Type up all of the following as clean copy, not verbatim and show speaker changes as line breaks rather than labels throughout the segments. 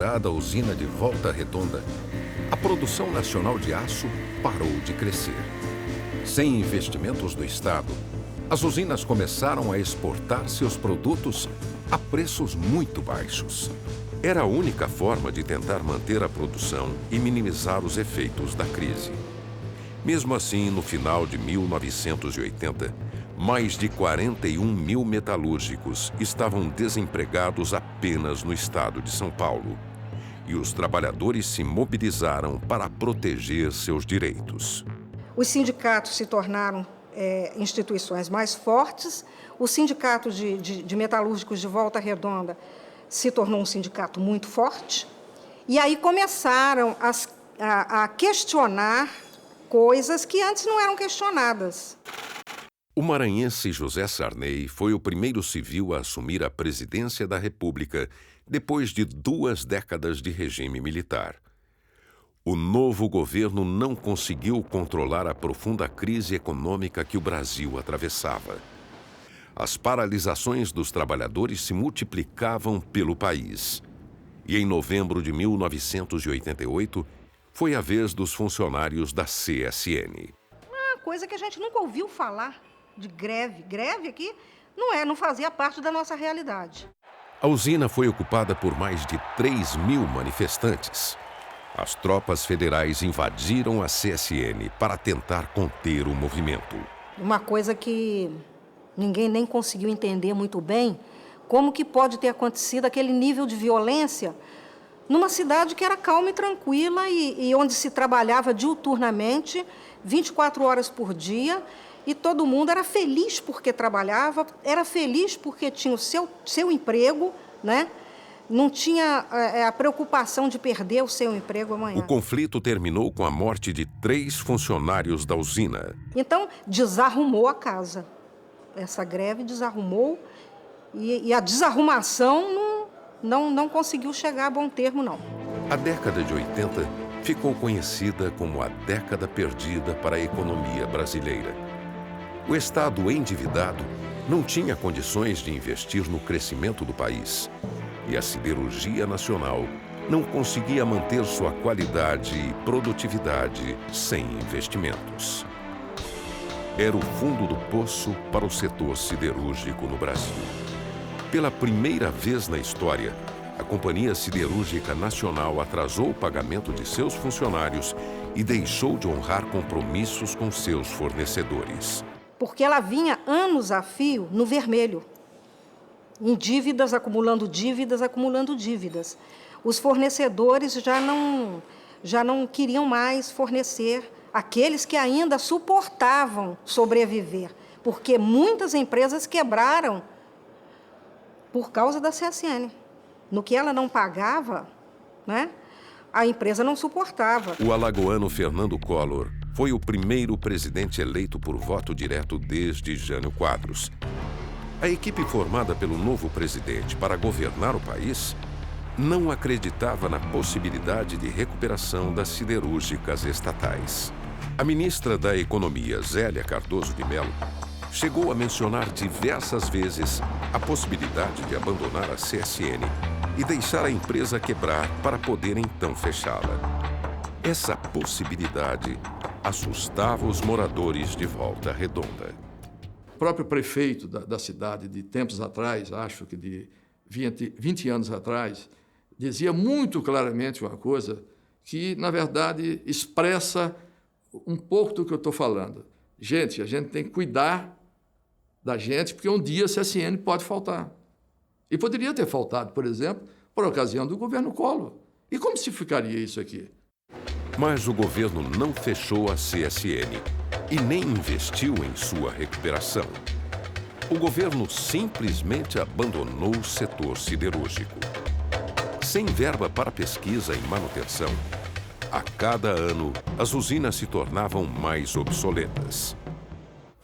Da usina de Volta Redonda, a produção nacional de aço parou de crescer. Sem investimentos do Estado, as usinas começaram a exportar seus produtos a preços muito baixos. Era a única forma de tentar manter a produção e minimizar os efeitos da crise. Mesmo assim, no final de 1980, mais de 41 mil metalúrgicos estavam desempregados apenas no estado de São Paulo. E os trabalhadores se mobilizaram para proteger seus direitos.
Os sindicatos se tornaram instituições mais fortes. O sindicato de metalúrgicos de Volta Redonda se tornou um sindicato muito forte. E aí começaram a questionar coisas que antes não eram questionadas.
O maranhense José Sarney foi o primeiro civil a assumir a presidência da República depois de 2 décadas de regime militar. O novo governo não conseguiu controlar a profunda crise econômica que o Brasil atravessava. As paralisações dos trabalhadores se multiplicavam pelo país. E em novembro de 1988, foi a vez dos funcionários da CSN.
Uma coisa que a gente nunca ouviu falar de greve. Greve aqui não fazia parte da nossa realidade.
A usina foi ocupada por mais de 3 mil manifestantes. As tropas federais invadiram a CSN para tentar conter o movimento.
Uma coisa que ninguém nem conseguiu entender muito bem, como que pode ter acontecido aquele nível de violência numa cidade que era calma e tranquila e onde se trabalhava diuturnamente, 24 horas por dia, e todo mundo era feliz porque trabalhava, era feliz porque tinha o seu emprego, né? Não tinha a preocupação de perder o seu emprego amanhã.
O conflito terminou com a morte de 3 funcionários da usina.
Então, desarrumou a casa. Essa greve desarrumou e a desarrumação não conseguiu chegar a bom termo, não.
A década de 80 ficou conhecida como a década perdida para a economia brasileira. O Estado endividado não tinha condições de investir no crescimento do país. E a siderurgia nacional não conseguia manter sua qualidade e produtividade sem investimentos. Era o fundo do poço para o setor siderúrgico no Brasil. Pela primeira vez na história, a Companhia Siderúrgica Nacional atrasou o pagamento de seus funcionários e deixou de honrar compromissos com seus fornecedores.
Porque ela vinha anos a fio no vermelho, em dívidas, acumulando dívidas, acumulando dívidas. Os fornecedores já não queriam mais fornecer aqueles que ainda suportavam sobreviver, porque muitas empresas quebraram por causa da CSN. No que ela não pagava, né, a empresa não suportava.
O alagoano Fernando Collor foi o primeiro presidente eleito por voto direto desde Jânio Quadros. A equipe formada pelo novo presidente para governar o país não acreditava na possibilidade de recuperação das siderúrgicas estatais. A ministra da Economia, Zélia Cardoso de Mello, chegou a mencionar diversas vezes a possibilidade de abandonar a CSN e deixar a empresa quebrar para poder então fechá-la. Essa possibilidade assustava os moradores de Volta Redonda.
O próprio prefeito da cidade, de tempos atrás, acho que de 20 anos atrás, dizia muito claramente uma coisa que, na verdade, expressa um pouco do que eu estou falando. Gente, a gente tem que cuidar da gente, porque um dia a CSN pode faltar. E poderia ter faltado, por exemplo, por ocasião do governo Collor. E como se ficaria isso aqui?
Mas o governo não fechou a CSN e nem investiu em sua recuperação. O governo simplesmente abandonou o setor siderúrgico. Sem verba para pesquisa e manutenção, a cada ano as usinas se tornavam mais obsoletas.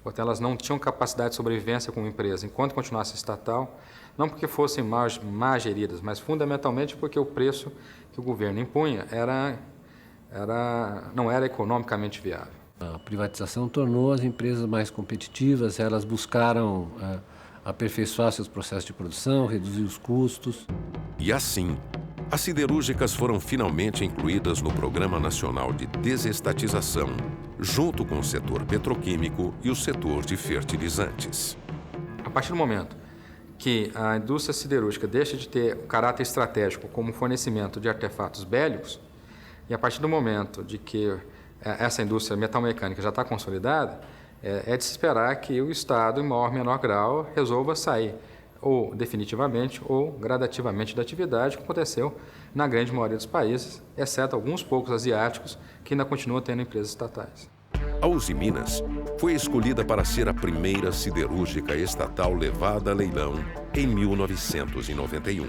Portanto, elas não tinham capacidade de sobrevivência como empresa enquanto continuasse estatal, não porque fossem mal geridas, mas fundamentalmente porque o preço que o governo impunha não era economicamente viável.
A privatização tornou as empresas mais competitivas, elas buscaram aperfeiçoar seus processos de produção, reduzir os custos.
E assim, As siderúrgicas foram finalmente incluídas no Programa Nacional de Desestatização, junto com o setor petroquímico e o setor de fertilizantes.
A partir do momento que a indústria siderúrgica deixa de ter o caráter estratégico como fornecimento de artefatos bélicos, e a partir do momento de que essa indústria metalmecânica já está consolidada, é de se esperar que o Estado, em maior ou menor grau, resolva sair ou definitivamente ou gradativamente da atividade, como aconteceu na grande maioria dos países, exceto alguns poucos asiáticos que ainda continuam tendo empresas estatais.
A Uzi Minas foi escolhida para ser a primeira siderúrgica estatal levada a leilão em 1991.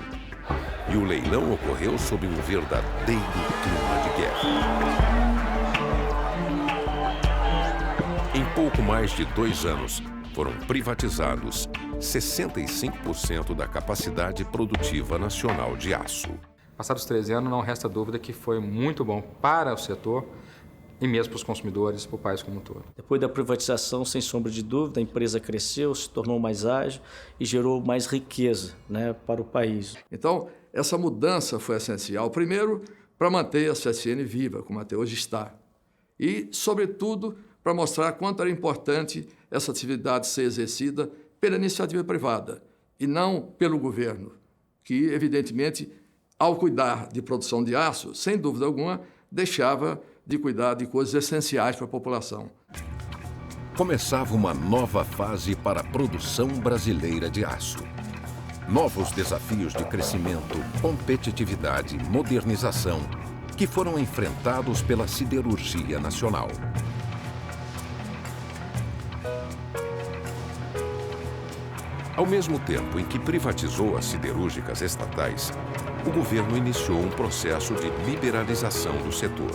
E o leilão ocorreu sob um verdadeiro clima de guerra. Em pouco mais de 2 anos, foram privatizados 65% da capacidade produtiva nacional de aço.
Passados 13 anos, não resta dúvida que foi muito bom para o setor e mesmo para os consumidores, para o país como um todo.
Depois da privatização, sem sombra de dúvida, a empresa cresceu, se tornou mais ágil e gerou mais riqueza, né, para o país.
Então, essa mudança foi essencial, primeiro, para manter a CSN viva, como até hoje está, e, sobretudo, para mostrar quanto era importante essa atividade ser exercida pela iniciativa privada e não pelo governo, que, evidentemente, ao cuidar de produção de aço, sem dúvida alguma, deixava de cuidar de coisas essenciais para a população.
Começava uma nova fase para a produção brasileira de aço. Novos desafios de crescimento, competitividade, modernização, que foram enfrentados pela siderurgia nacional. Ao mesmo tempo em que privatizou as siderúrgicas estatais, o governo iniciou um processo de liberalização do setor.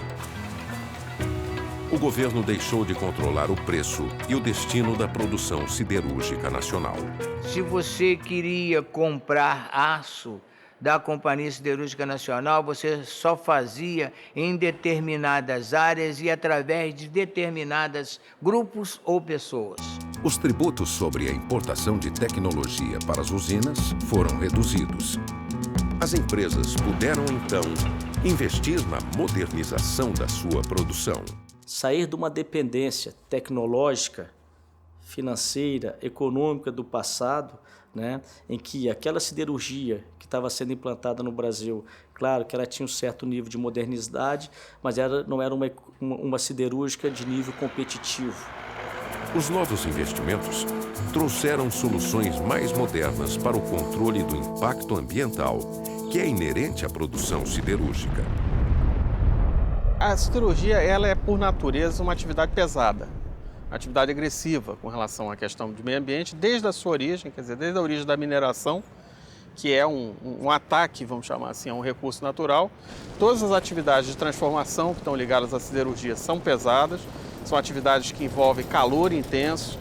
O governo deixou de controlar o preço e o destino da produção siderúrgica nacional.
Se você queria comprar aço da Companhia Siderúrgica Nacional, você só fazia em determinadas áreas e através de determinados grupos ou pessoas.
Os tributos sobre a importação de tecnologia para as usinas foram reduzidos. As empresas puderam, então, investir na modernização da sua produção.
Sair de uma dependência tecnológica, financeira, econômica do passado, né, em que aquela siderurgia que estava sendo implantada no Brasil, claro que ela tinha um certo nível de modernidade, mas não era uma siderúrgica de nível competitivo.
Os novos investimentos trouxeram soluções mais modernas para o controle do impacto ambiental, que é inerente à produção siderúrgica.
A siderurgia, ela é, por natureza, uma atividade pesada, uma atividade agressiva com relação à questão do meio ambiente, desde a sua origem, quer dizer, desde a origem da mineração, que é um ataque, vamos chamar assim, a um recurso natural. Todas as atividades de transformação que estão ligadas à siderurgia são pesadas, são atividades que envolvem calor intenso,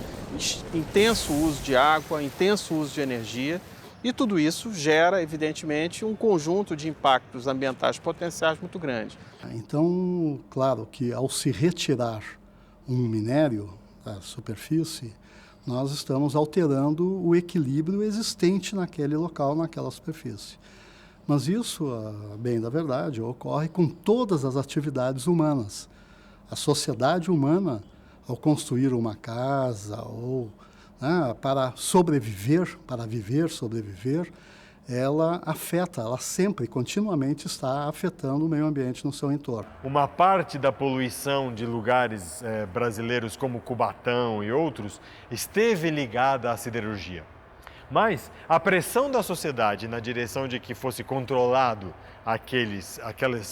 intenso uso de água, intenso uso de energia, e tudo isso gera, evidentemente, um conjunto de impactos ambientais potenciais muito grande.
Então, claro que ao se retirar um minério da superfície, nós estamos alterando o equilíbrio existente naquele local, naquela superfície. Mas isso, a bem da verdade, ocorre com todas as atividades humanas. A sociedade humana, ao construir uma casa ou para sobreviver, para viver, sobreviver, ela afeta, ela sempre, continuamente está afetando o meio ambiente no seu entorno.
Uma parte da poluição de lugares brasileiros como Cubatão e outros esteve ligada à siderurgia. Mas a pressão da sociedade na direção de que fosse controlado aqueles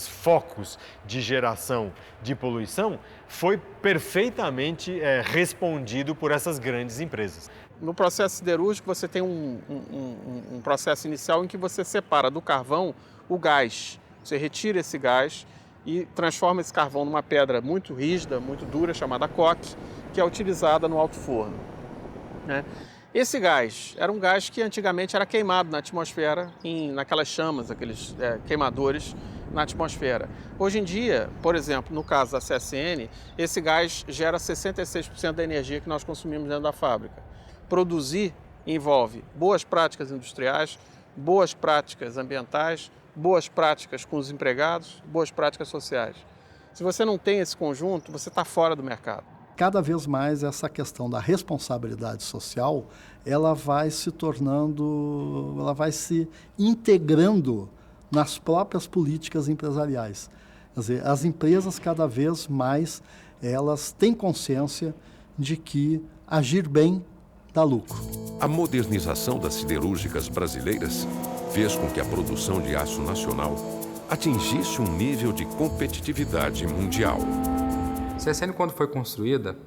focos de geração de poluição foi perfeitamente respondido por essas grandes empresas.
No processo siderúrgico, você tem um processo inicial em que você separa do carvão o gás. Você retira esse gás e transforma esse carvão numa pedra muito rígida, muito dura, chamada coque, que é utilizada no alto forno, né? Esse gás era um gás que antigamente era queimado na atmosfera, naquelas chamas, aqueles queimadores na atmosfera. Hoje em dia, por exemplo, no caso da CSN, esse gás gera 66% da energia que nós consumimos dentro da fábrica. Produzir envolve boas práticas industriais, boas práticas ambientais, boas práticas com os empregados, boas práticas sociais. Se você não tem esse conjunto, você está fora do mercado.
Cada vez mais essa questão da responsabilidade social, ela vai se tornando, ela vai se integrando nas próprias políticas empresariais. Quer dizer, as empresas cada vez mais, elas têm consciência de que agir bem dá lucro.
A modernização das siderúrgicas brasileiras fez com que a produção de aço nacional atingisse um nível de competitividade mundial.
A CSN, quando foi construída,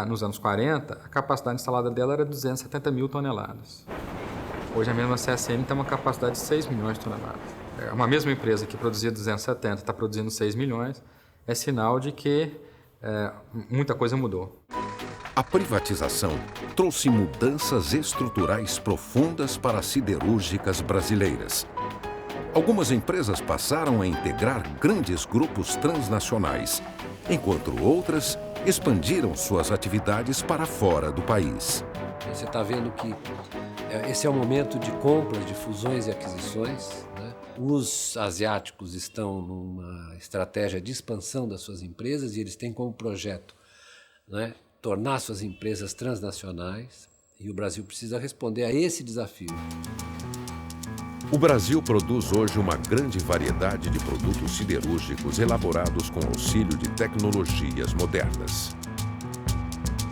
nos anos 40, a capacidade instalada dela era 270 mil toneladas. Hoje a mesma CSN tem uma capacidade de 6 milhões de toneladas. Uma mesma empresa que produzia 270 está produzindo 6 milhões, é sinal de que muita coisa mudou.
A privatização trouxe mudanças estruturais profundas para as siderúrgicas brasileiras. Algumas empresas passaram a integrar grandes grupos transnacionais, enquanto outras expandiram suas atividades para fora do país.
Você está vendo que esse é o momento de compras, de fusões e aquisições, né? Os asiáticos estão numa estratégia de expansão das suas empresas e eles têm como projeto, né, tornar suas empresas transnacionais, e o Brasil precisa responder a esse desafio.
O Brasil produz hoje uma grande variedade de produtos siderúrgicos elaborados com auxílio de tecnologias modernas.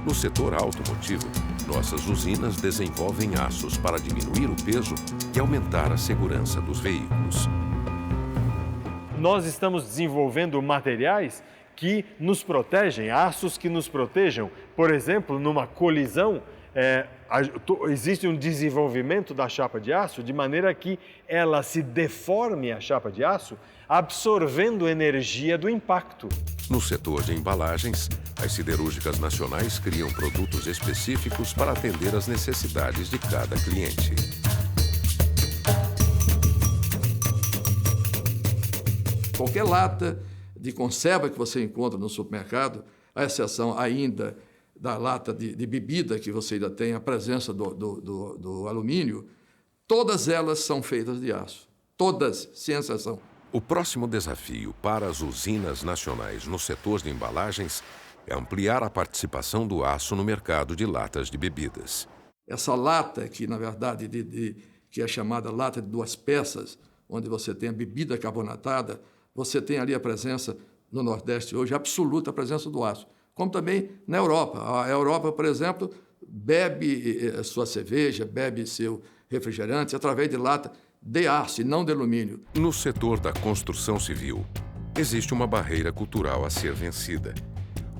No setor automotivo, nossas usinas desenvolvem aços para diminuir o peso e aumentar a segurança dos veículos.
Nós estamos desenvolvendo materiais que nos protegem, aços que nos protejam. Por exemplo, numa colisão, existe um desenvolvimento da chapa de aço de maneira que ela se deforme, a chapa de aço, absorvendo energia do impacto.
No setor de embalagens, as siderúrgicas nacionais criam produtos específicos para atender às necessidades de cada cliente.
Qualquer lata de conserva que você encontra no supermercado, à exceção ainda da lata de bebida, que você ainda tem a presença do alumínio, todas elas são feitas de aço. Todas, sem exceção.
O próximo desafio para as usinas nacionais no setor de embalagens é ampliar a participação do aço no mercado de latas de bebidas.
Essa lata, que na verdade que é chamada lata de 2 peças, onde você tem a bebida carbonatada, você tem ali a presença, no Nordeste hoje, absoluta presença do aço. Como também na Europa. A Europa, por exemplo, bebe sua cerveja, bebe seu refrigerante através de lata de aço e não de alumínio.
No setor da construção civil, existe uma barreira cultural a ser vencida.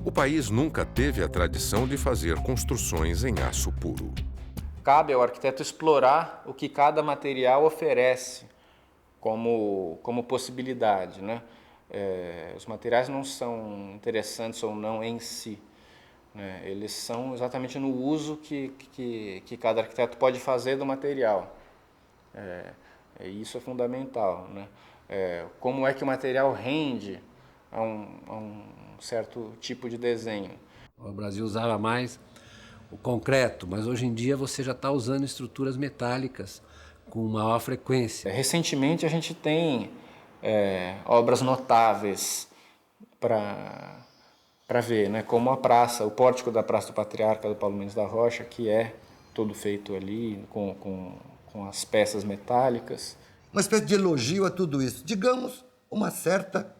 O país nunca teve a tradição de fazer construções em aço puro.
Cabe ao arquiteto explorar o que cada material oferece como possibilidade, né? Os materiais não são interessantes ou não em si, né? Eles são exatamente no uso que cada arquiteto pode fazer do material. Isso é fundamental, né? Como é que o material rende a um certo tipo de desenho.
O Brasil usava mais o concreto, mas hoje em dia você já está usando estruturas metálicas com maior frequência.
Recentemente a gente tem obras notáveis para ver, né? Como a praça, o pórtico da Praça do Patriarca do Paulo Mendes da Rocha, que é todo feito ali com as peças metálicas.
Uma espécie de elogio a tudo isso. Digamos, uma certa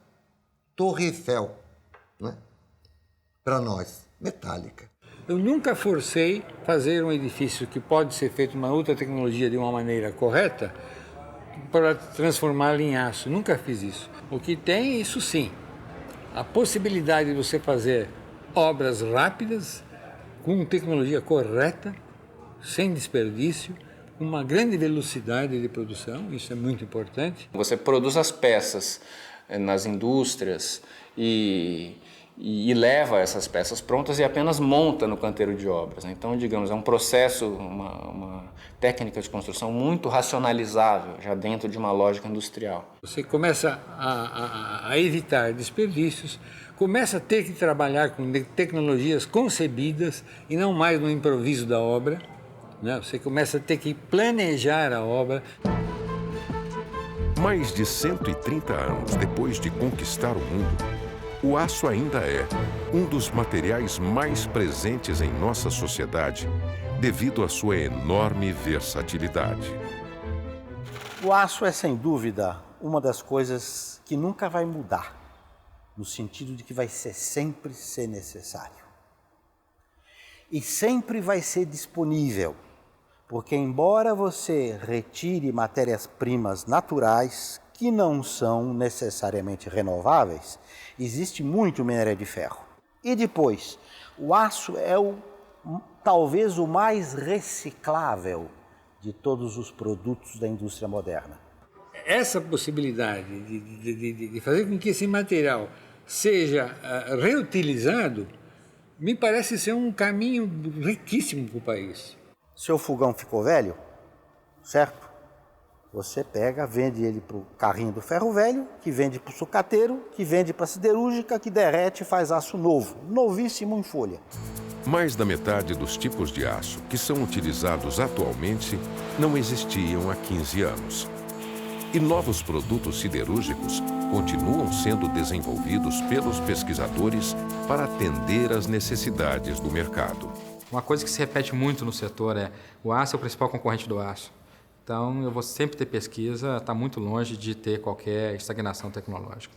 Torre Eiffel, né? Para nós, metálica.
Eu nunca forcei fazer um edifício que pode ser feito uma outra tecnologia de uma maneira correta para transformá-lo em aço. Nunca fiz isso. O que tem, isso sim, a possibilidade de você fazer obras rápidas, com tecnologia correta, sem desperdício, uma grande velocidade de produção, isso é muito importante.
Você produz as peças nas indústrias e leva essas peças prontas e apenas monta no canteiro de obras. Então, digamos, é um processo, uma técnica de construção muito racionalizável, já dentro de uma lógica industrial.
Você começa a evitar desperdícios, começa a ter que trabalhar com tecnologias concebidas e não mais no improviso da obra, né? Você começa a ter que planejar a obra.
Mais de 130 anos depois de conquistar o mundo, o aço ainda é um dos materiais mais presentes em nossa sociedade devido à sua enorme versatilidade.
O aço é, sem dúvida, uma das coisas que nunca vai mudar, no sentido de que vai sempre ser necessário. E sempre vai ser disponível, porque embora você retire matérias-primas naturais que não são necessariamente renováveis, existe muito minério de ferro. E depois, o aço é talvez o mais reciclável de todos os produtos da indústria moderna.
Essa possibilidade de fazer com que esse material seja reutilizado me parece ser um caminho riquíssimo para o país.
Seu fogão ficou velho, certo? Você pega, vende ele para o carrinho do ferro velho, que vende para o sucateiro, que vende para a siderúrgica, que derrete e faz aço novo, novíssimo em folha.
Mais da metade dos tipos de aço que são utilizados atualmente não existiam há 15 anos. E novos produtos siderúrgicos continuam sendo desenvolvidos pelos pesquisadores para atender às necessidades do mercado.
Uma coisa que se repete muito no setor é o aço é o principal concorrente do aço. Então, eu vou sempre ter pesquisa, está muito longe de ter qualquer estagnação tecnológica.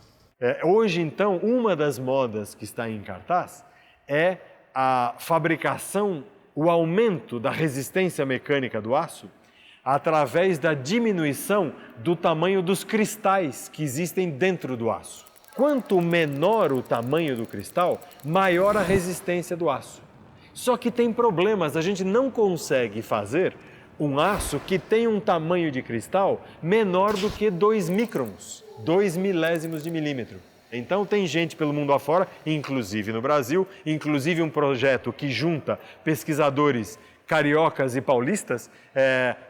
Hoje, então, uma das modas que está em cartaz é a fabricação, o aumento da resistência mecânica do aço através da diminuição do tamanho dos cristais que existem dentro do aço. Quanto menor o tamanho do cristal, maior a resistência do aço. Só que tem problemas, a gente não consegue fazer um aço que tem um tamanho de cristal menor do que 2 microns, 2 milésimos de milímetro. Então tem gente pelo mundo afora, inclusive no Brasil, inclusive um projeto que junta pesquisadores cariocas e paulistas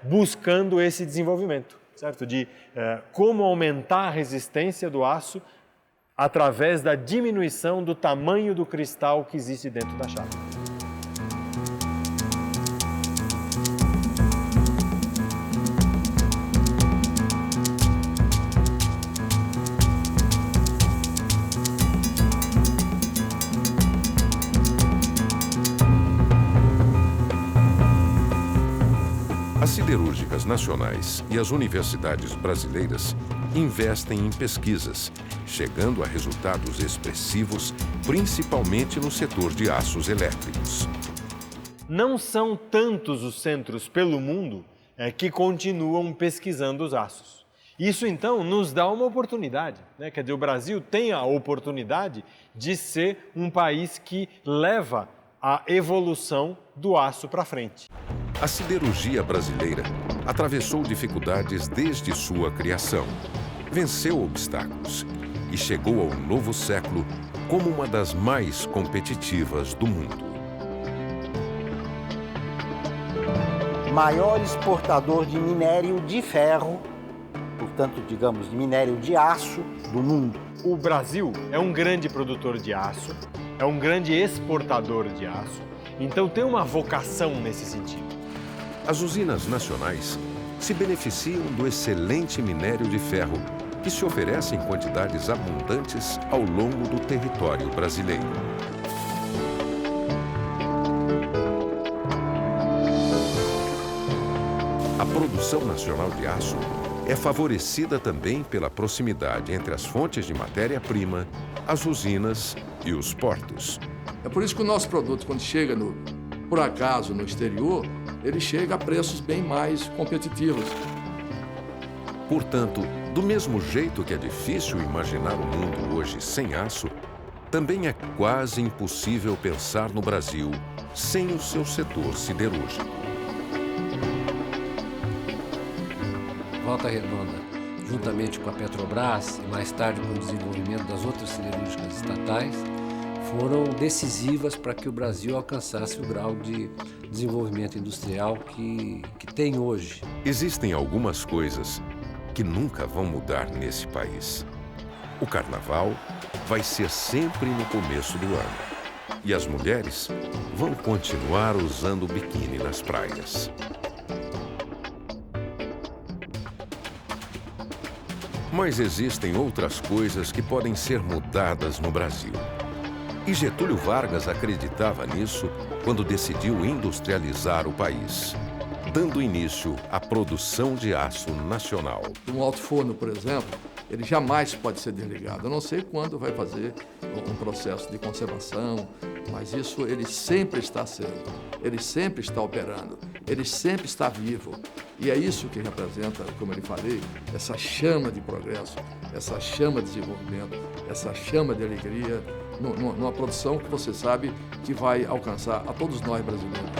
buscando esse desenvolvimento, certo? De como aumentar a resistência do aço através da diminuição do tamanho do cristal que existe dentro da chapa.
As siderúrgicas nacionais e as universidades brasileiras investem em pesquisas, chegando a resultados expressivos, principalmente no setor de aços elétricos.
Não são tantos os centros pelo mundo que continuam pesquisando os aços. Isso, então, nos dá uma oportunidade, né? Quer dizer, o Brasil tem a oportunidade de ser um país que leva a evolução do aço para frente.
A siderurgia brasileira atravessou dificuldades desde sua criação, venceu obstáculos e chegou ao novo século como uma das mais competitivas do mundo.
Maior exportador de minério de ferro, portanto, digamos, de minério de aço do mundo.
O Brasil é um grande produtor de aço, é um grande exportador de aço, então tem uma vocação nesse sentido.
As usinas nacionais se beneficiam do excelente minério de ferro que se oferece em quantidades abundantes ao longo do território brasileiro. A produção nacional de aço é favorecida também pela proximidade entre as fontes de matéria-prima, as usinas e os portos.
É por isso que o nosso produto, quando chega, por acaso, no exterior, ele chega a preços bem mais competitivos.
Portanto, do mesmo jeito que é difícil imaginar um mundo hoje sem aço, também é quase impossível pensar no Brasil sem o seu setor siderúrgico.
Volta Redonda, juntamente com a Petrobras e mais tarde com o desenvolvimento das outras siderúrgicas estatais, foram decisivas para que o Brasil alcançasse o grau de desenvolvimento industrial que tem hoje.
Existem algumas coisas que nunca vão mudar nesse país. O carnaval vai ser sempre no começo do ano. E as mulheres vão continuar usando biquíni nas praias. Mas existem outras coisas que podem ser mudadas no Brasil. E Getúlio Vargas acreditava nisso quando decidiu industrializar o país, dando início à produção de aço nacional.
Um alto forno, por exemplo, ele jamais pode ser desligado. Eu não sei quando vai fazer um processo de conservação, mas isso ele sempre está sendo, ele sempre está operando, ele sempre está vivo. E é isso que representa, como eu falei, essa chama de progresso, essa chama de desenvolvimento, essa chama de alegria, numa produção que você sabe que vai alcançar a todos nós brasileiros.